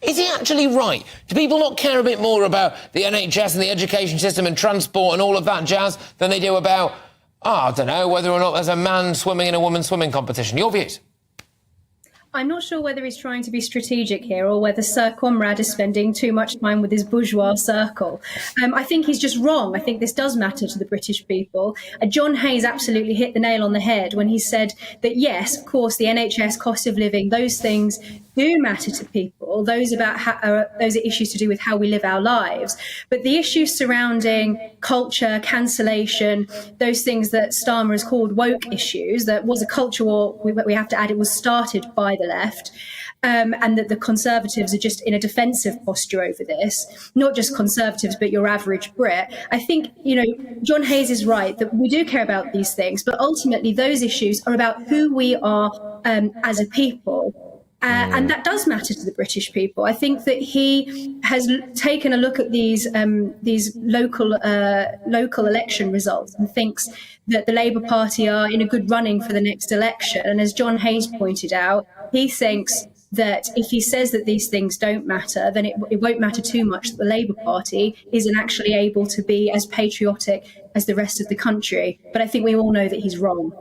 Is he actually right? Do people not care a bit more about the NHS and the education system and transport and all of that jazz than they do about, I don't know, whether or not there's a man swimming in a women's swimming competition? Your views? I'm not sure whether he's trying to be strategic here or whether Sir Conrad is spending too much time with his bourgeois circle. I think he's just wrong. I think this does matter to the British people. John Hayes absolutely hit the nail on the head when he said that, yes, of course, the NHS, cost of living, those things do matter to people. Those are issues to do with how we live our lives. But the issues surrounding culture, cancellation, those things that Starmer has called woke issues, that was a culture war, we have to add, it was started by the left, and that the Conservatives are just in a defensive posture over this, not just Conservatives, but your average Brit. I think, John Hayes is right that we do care about these things, but ultimately those issues are about who we are as a people. And that does matter to the British people. I think that he has taken a look at these local election results and thinks that the Labour Party are in a good running for the next election. And as John Hayes pointed out, he thinks that if he says that these things don't matter, then it won't matter too much that the Labour Party isn't actually able to be as patriotic as the rest of the country. But I think we all know that he's wrong.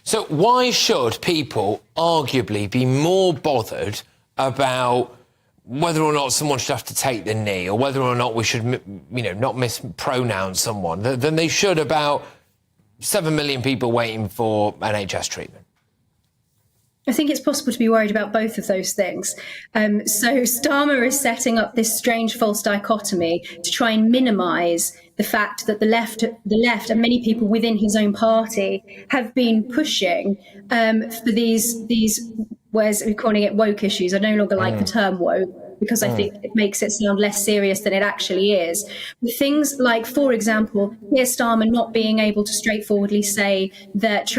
So why should people arguably be more bothered about whether or not someone should have to take the knee or whether or not we should, not mispronounce someone than they should about 7 million people waiting for NHS treatment? I think it's possible to be worried about both of those things. So Starmer is setting up this strange false dichotomy to try and minimise the fact that the left and many people within his own party have been pushing for these we're calling it woke issues. I no longer like the term woke, because I think it makes it sound less serious than it actually is. With things like, for example, Keir Starmer not being able to straightforwardly say that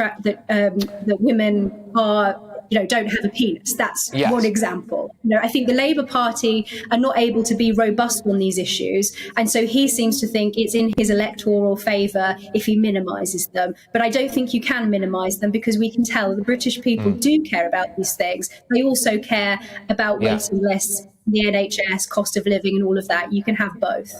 women are, don't have a penis. That's one example. I think the Labour Party are not able to be robust on these issues. And so he seems to think it's in his electoral favour if he minimises them. But I don't think you can minimise them, because we can tell the British people do care about these things. They also care about waiting lists, the NHS, cost of living and all of that. You can have both.